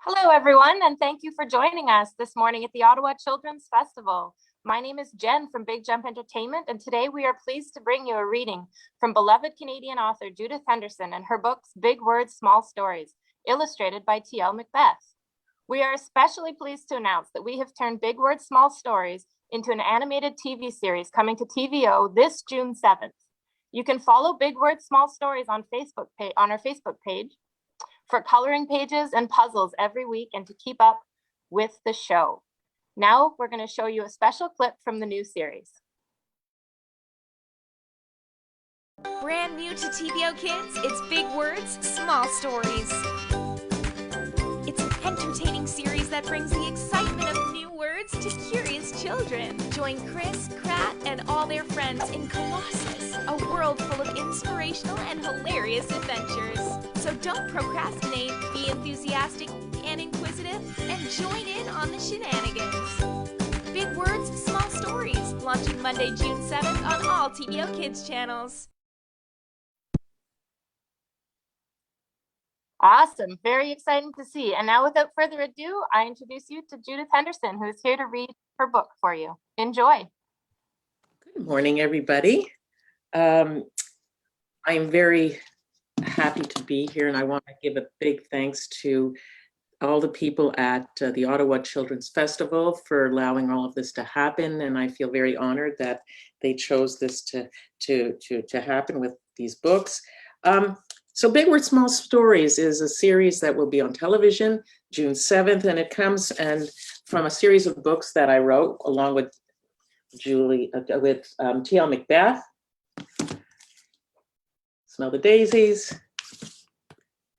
Hello, everyone, and thank you for joining us this morning at the Ottawa Children's Festival. My name is Jen from Big Jump Entertainment, and today we are pleased to bring you a reading from beloved Canadian author Judith Henderson and her books Big Words, Small Stories, illustrated by T.L. Macbeth. We are especially pleased to announce that we have turned Big Words, Small Stories into an animated TV series coming to TVO this June 7th. You can follow Big Words, Small Stories on our Facebook page for coloring pages and puzzles every week and to keep up with the show. Now we're going to show you a special clip from the new series. Brand new to TVOKids, it's Big Words, Small Stories. It's an entertaining series that brings the excitement of new words to curious children. Join Chris, Krat, and all their friends in Colossus, a world full of inspirational and hilarious adventures. So don't procrastinate, be enthusiastic and inquisitive, and join in on the shenanigans. Big Words, Small Stories, launching Monday, June 7th on all TVOKids channels. Awesome, very exciting to see. And now without further ado, I introduce you to Judith Henderson, who is here to read her book for you. Enjoy. Good morning, everybody. I'm very happy to be here, and I want to give a big thanks to all the people at the Ottawa Children's Festival for allowing all of this to happen, and I feel very honored that they chose this to happen with these books. So Big Words, Small Stories is a series that will be on television June 7th, and it comes from a series of books that I wrote along with T.L. Macbeth, Smell the Daisies,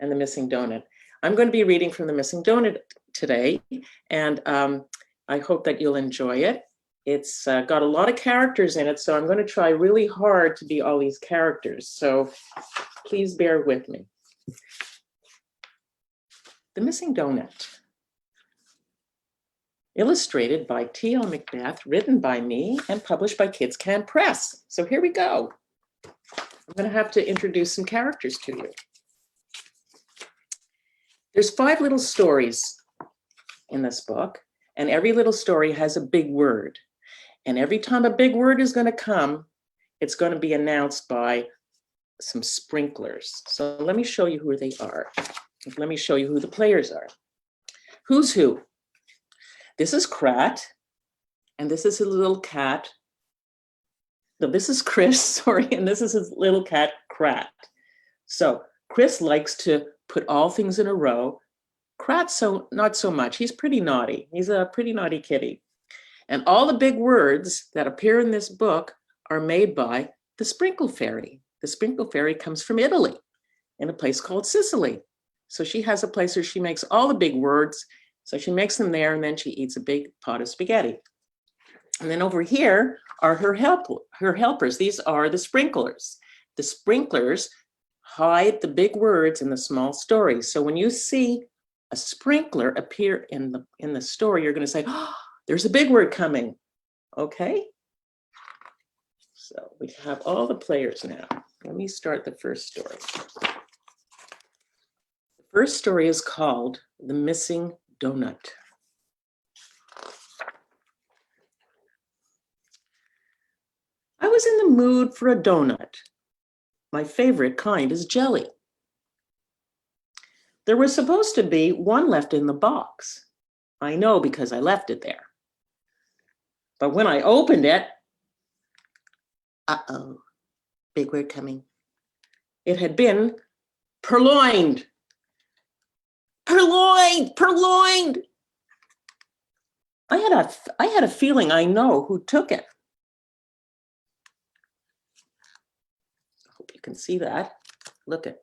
and The Missing Donut. I'm going to be reading from The Missing Donut today, and I hope that you'll enjoy it. It's got a lot of characters in it, so I'm going to try really hard to be all these characters. So please bear with me. The Missing Donut. Illustrated by T.L. Macbeth, written by me, and published by Kids Can Press. So here we go. I'm going to have to introduce some characters to you. There's 5 little stories in this book, and every little story has a big word. And every time a big word is going to come, it's going to be announced by some sprinklers. So let me show you who they are. Let me show you who the players are. Who's who? This is Krat, and this is his little cat. No, this is Chris, sorry, and this is his little cat, Krat. So Chris likes to put all things in a row. Krat, not so much. He's pretty naughty. He's a pretty naughty kitty. And all the big words that appear in this book are made by the Sprinkle Fairy. The Sprinkle Fairy comes from Italy, in a place called Sicily. So she has a place where she makes all the big words. So she makes them there, and then she eats a big pot of spaghetti. And then over here are her helpers. These are the sprinklers. The sprinklers hide the big words in the small stories. So when you see a sprinkler appear in the story, you're going to say, oh, there's a big word coming. Okay? So we have all the players now. Let me start the first story. The first story is called The Missing Donut. I was in the mood for a donut. My favorite kind is jelly. There was supposed to be one left in the box. I know because I left it there. But when I opened it, uh-oh, big word coming. It had been purloined. Purloined, purloined. I had a feeling I know who took it. I hope you can see that. Look at,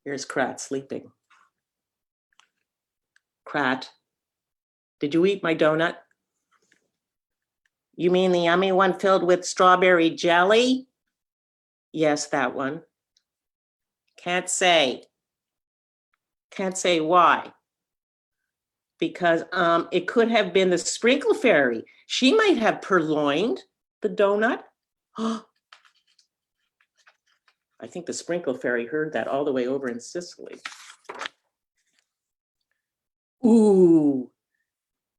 here's Krat sleeping. Krat, did you eat my donut? You mean the yummy one filled with strawberry jelly? Yes, that one. Can't say. Can't say why. Because it could have been the Sprinkle Fairy. She might have purloined the donut. I think the Sprinkle Fairy heard that all the way over in Sicily. Ooh,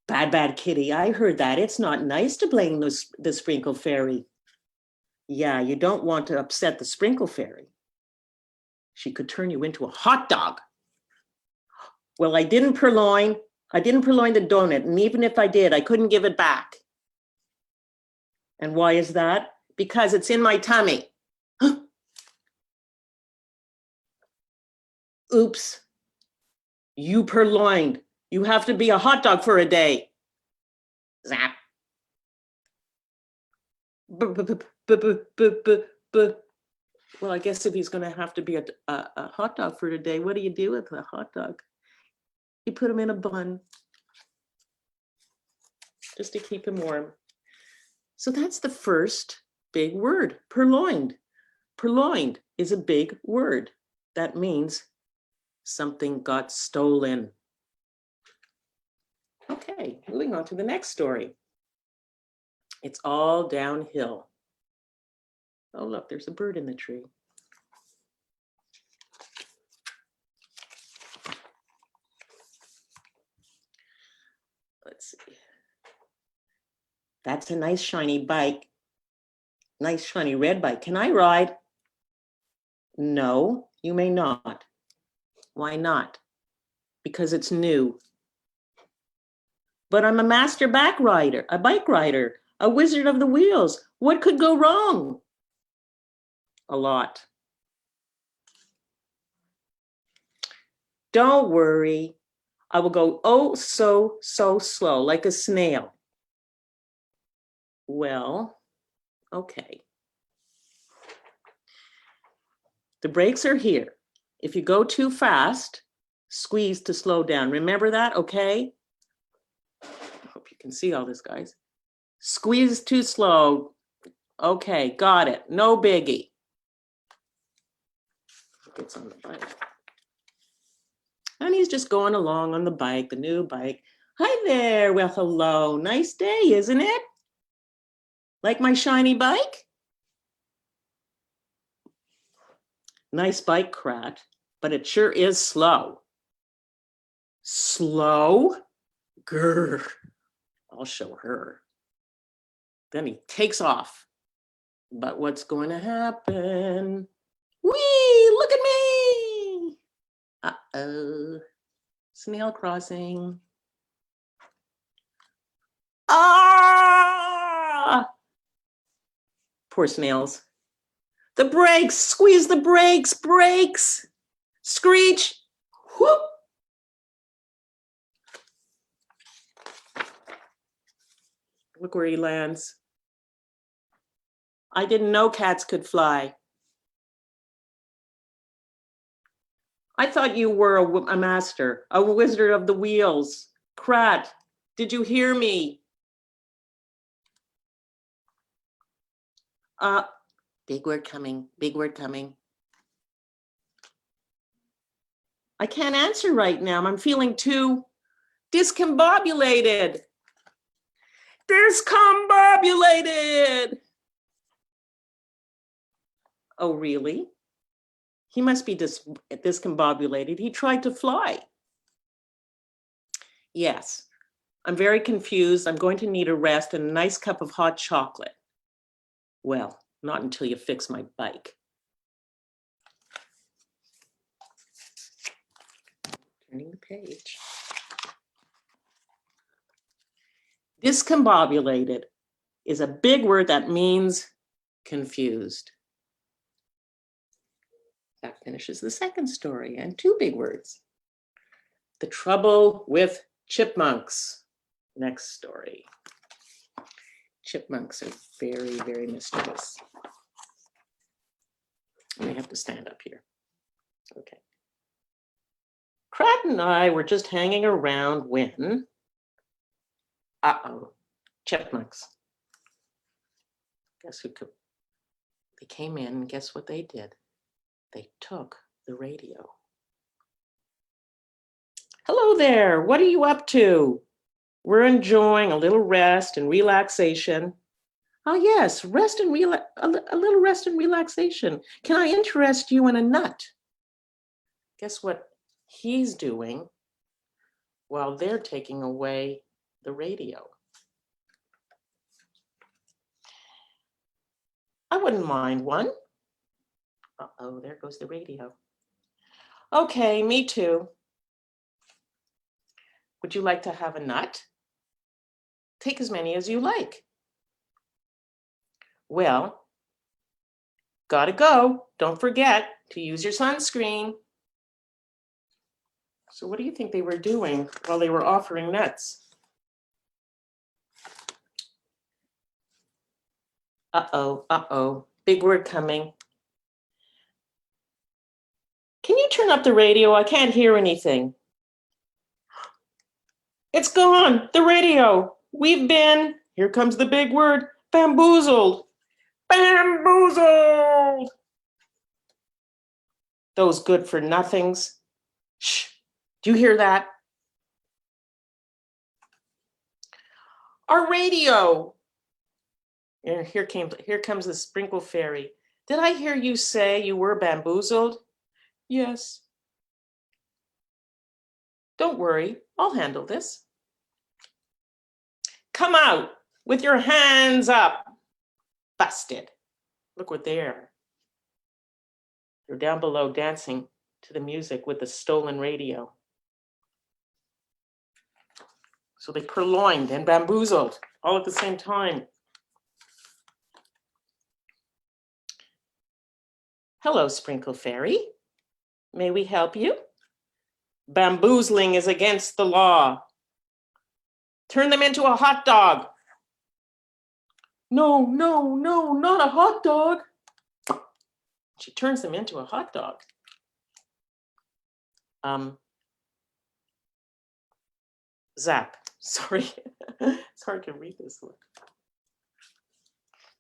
bad kitty. I heard that. It's not nice to blame the sprinkle fairy. Yeah, you don't want to upset the sprinkle fairy. She could turn you into a hot dog. Well, I didn't purloin the donut, and even if I did, I couldn't give it back. And why is that? Because it's in my tummy. Oops. You purloined. You have to be a hot dog for a day. Zap. Well, I guess if he's going to have to be a hot dog for a day, what do you do with a hot dog? You put him in a bun just to keep him warm. So that's the first big word, purloined. Purloined is a big word. That means something got stolen. Okay, moving on to the next story. It's all downhill. Oh, look, there's a bird in the tree. Let's see. That's a nice shiny bike. Nice shiny red bike. Can I ride? No, you may not. Why not? Because it's new. But I'm a master bike rider, a wizard of the wheels. What could go wrong? A lot. Don't worry. I will go oh so slow, like a snail. Well, okay. The brakes are here. If you go too fast, squeeze to slow down. Remember that, okay? I hope you can see all this, guys. Squeeze too slow. Okay, got it. No biggie. Gets on the bike. And he's just going along on the bike, the new bike. Hi there. Well, hello. Nice day, isn't it? Like my shiny bike? Nice bike, Krat, but it sure is slow. Slow? Grr. I'll show her. Then he takes off. But what's going to happen? Whee! Look at me! Uh-oh. Snail crossing. Ah! Poor snails. The brakes! Squeeze the brakes! Brakes! Screech! Whoop! Look where he lands. I didn't know cats could fly. I thought you were a master, a wizard of the wheels. Krat, did you hear me? Big word coming, big word coming. I can't answer right now. I'm feeling too discombobulated. Discombobulated. Oh, really? He must be discombobulated. He tried to fly. Yes, I'm very confused. I'm going to need a rest and a nice cup of hot chocolate. Well, not until you fix my bike. Turning the page. Discombobulated is a big word that means confused. That finishes the second story, and two big words. The trouble with chipmunks. Next story. Chipmunks are very, very mischievous. I have to stand up here. Okay. Krat and I were just hanging around when, chipmunks. Guess who could? They came in, and guess what they did? They took the radio. Hello there, what are you up to? We're enjoying a little rest and relaxation. Oh yes, a little rest and relaxation. Can I interest you in a nut? Guess what he's doing? while they're taking away the radio. I wouldn't mind one. Uh-oh, there goes the radio. Okay, me too. Would you like to have a nut? Take as many as you like. Well, gotta go. Don't forget to use your sunscreen. So what do you think they were doing while they were offering nuts? Uh-oh, big word coming. Can you turn up the radio? I can't hear anything. It's gone, the radio. We've been, here comes the big word, bamboozled. Bamboozled. Those good for nothings. Shh, do you hear that? Our radio. And here comes the sprinkle fairy. Did I hear you say you were bamboozled? Yes. Don't worry, I'll handle this. Come out with your hands up. Busted. Look what they are. They're down below dancing to the music with the stolen radio. So they purloined and bamboozled all at the same time. Hello, Sprinkle Fairy. May we help you? Bamboozling is against the law. Turn them into a hot dog. No, not a hot dog. She turns them into a hot dog. Zap, sorry. It's hard to read this one.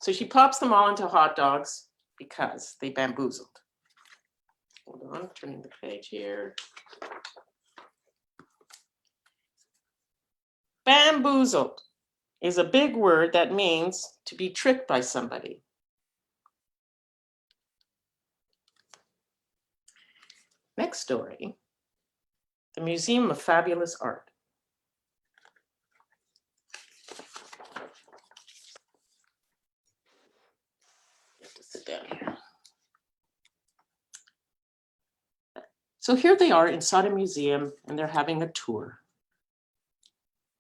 So she pops them all into hot dogs because they bamboozled. Hold on, turning the page here. Bamboozled is a big word that means to be tricked by somebody. Next story, the Museum of Fabulous Art. You have to sit down here. So here they are inside a museum and they're having a tour.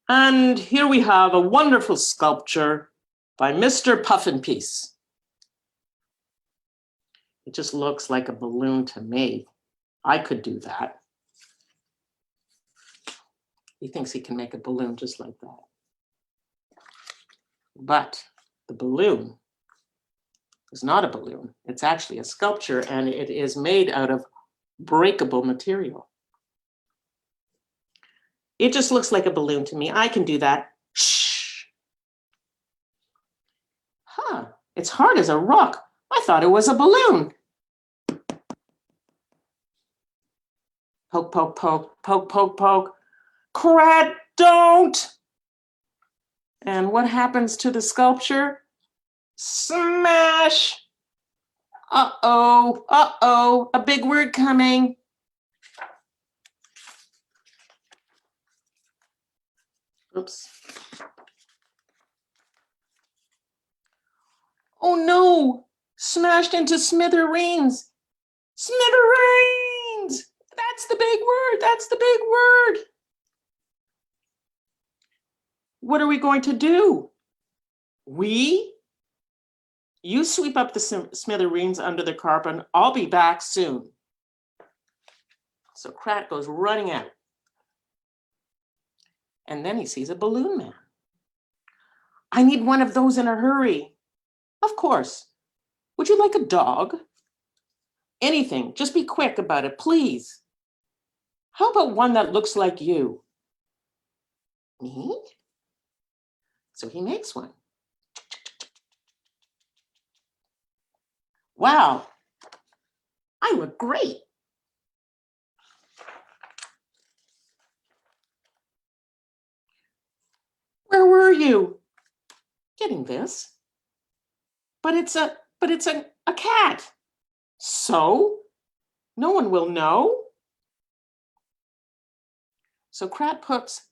And here we have a wonderful sculpture by Mr. Puffinpiece. It just looks like a balloon to me. I could do that. He thinks he can make a balloon just like that. But the balloon is not a balloon. It's actually a sculpture and it is made out of breakable material. It just looks like a balloon to me. I can do that. Shh. Huh, it's hard as a rock. I thought it was a balloon. Poke, poke, poke, poke, poke, poke. Crat, don't! And what happens to the sculpture? Smash! Uh-oh, a big word coming. Oops. Oh no, smashed into smithereens. Smithereens! That's the big word, that's the big word. What are we going to do? You sweep up the smithereens under the carpet. I'll be back soon. So Crat goes running out. And then he sees a balloon man. I need one of those in a hurry. Of course. Would you like a dog? Anything, just be quick about it, please. How about one that looks like you? Me? So he makes one. Wow, I look great. Where were you? Getting this. But it's a cat. So no one will know. So Krat puts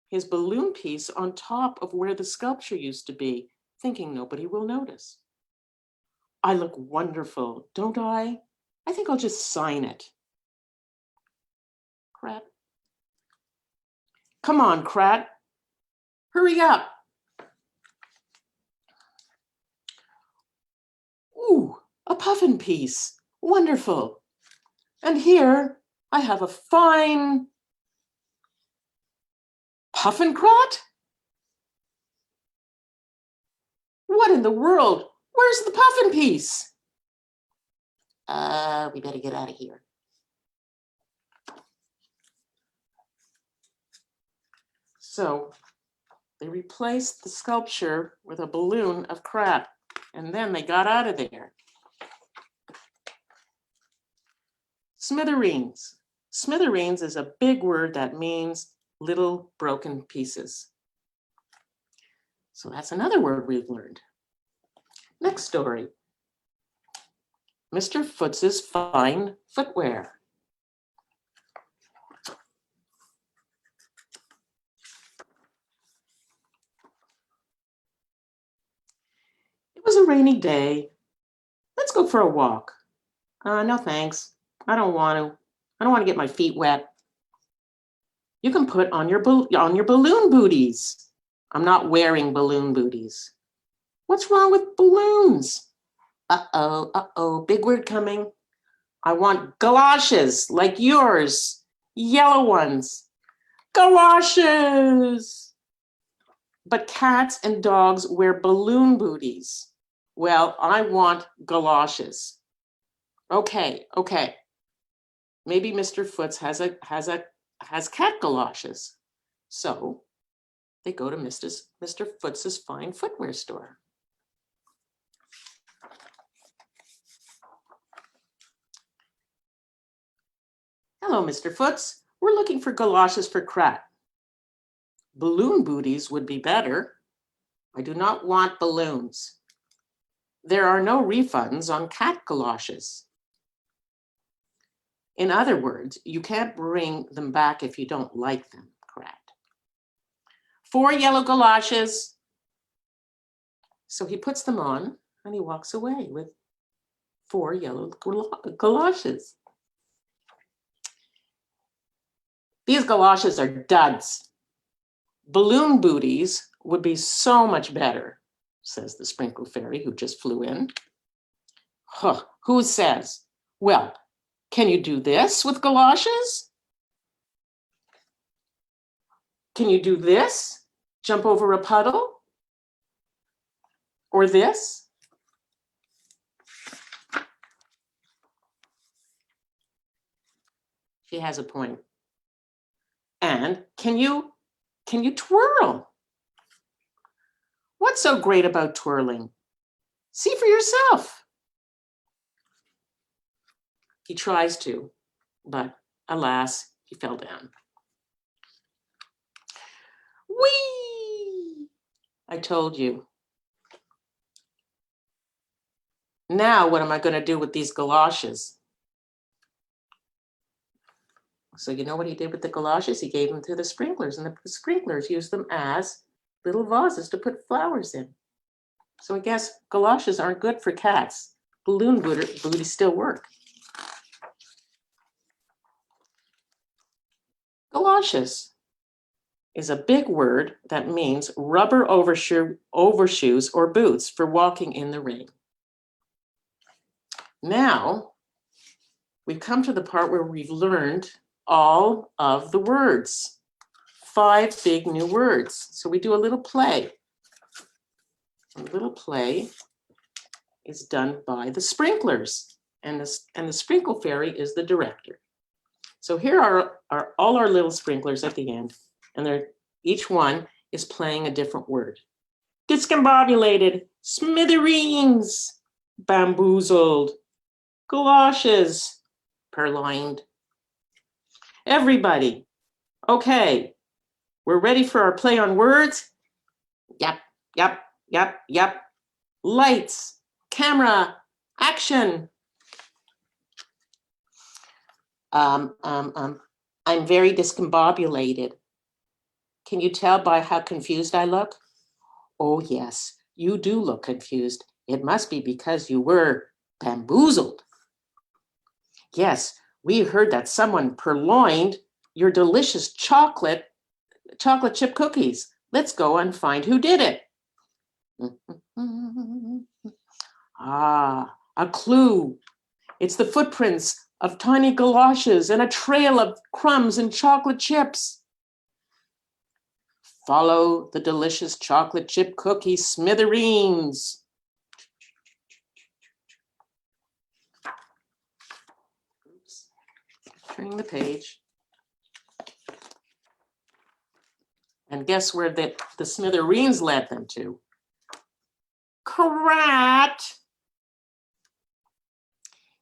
his balloon piece on top of where the sculpture used to be, thinking nobody will notice. I look wonderful, don't I? I think I'll just sign it. Krat. Come on, Krat. Hurry up. Ooh, a puffin piece. Wonderful. And here I have a fine puffin Krat? What in the world? Where's the puffin piece? We better get out of here. So they replaced the sculpture with a balloon of Krat, and then they got out of there. Smithereens. Smithereens is a big word that means little broken pieces. So that's another word we've learned. Next story. Mr. Footz's fine footwear. It was a rainy day. Let's go for a walk. No thanks. I don't want to get my feet wet. You can put on your balloon booties. I'm not wearing balloon booties. What's wrong with balloons? Uh-oh, big word coming. I want galoshes like yours, yellow ones. Galoshes! But cats and dogs wear balloon booties. Well, I want galoshes. Okay. Maybe Mr. Footz has cat galoshes. So they go to Mr. Footz's fine footwear store. Hello, Mr. Footz. We're looking for galoshes for Krat. Balloon booties would be better. I do not want balloons. There are no refunds on cat galoshes. In other words, you can't bring them back if you don't like them, Krat. 4 yellow galoshes. So he puts them on and he walks away with 4 yellow galoshes. These galoshes are duds. Balloon booties would be so much better, says the sprinkle fairy who just flew in. Huh, who says? Well, can you do this with galoshes? Can you do this? Jump over a puddle? Or this? She has a point. And can you twirl? What's so great about twirling? See for yourself. He tries to, but alas, he fell down. Whee! I told you. Now what am I going to do with these galoshes? So you know what he did with the galoshes? He gave them to the sprinklers, and the sprinklers used them as little vases to put flowers in. So I guess galoshes aren't good for cats. Balloon booties still work. Galoshes is a big word that means rubber overshoes or boots for walking in the rain. Now we've come to the part where we've learned all of the words, 5 big new words. So we do a little play. A little play is done by the sprinklers, and the sprinkle fairy is the director. So here are all our little sprinklers at the end, and each one is playing a different word. Discombobulated, smithereens, bamboozled, galoshes, purloined. Everybody, okay, we're ready for our play on words? Yep. Lights, camera, action. I'm I'm very discombobulated. Can you tell by how confused I look? Oh, yes, you do look confused. It must be because you were bamboozled. Yes, we heard that someone purloined your delicious chocolate chip cookies. Let's go and find who did it. Ah, a clue. It's the footprints of tiny galoshes and a trail of crumbs and chocolate chips. Follow the delicious chocolate chip cookie smithereens. Oops. Turning the page. And guess where the smithereens led them to? Crat!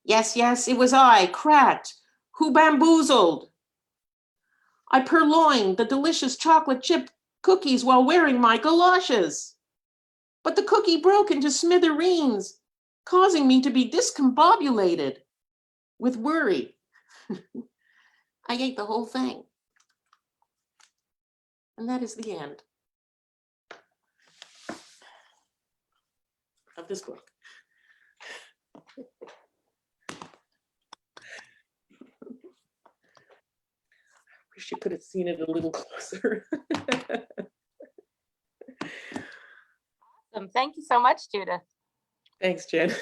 Yes, it was I, Crat, who bamboozled. I purloined the delicious chocolate chip cookies while wearing my galoshes. But the cookie broke into smithereens, causing me to be discombobulated with worry. I ate the whole thing. And that is the end of this book. Wish you could have seen it a little closer. Thank you so much, Judith. Thanks, Jen.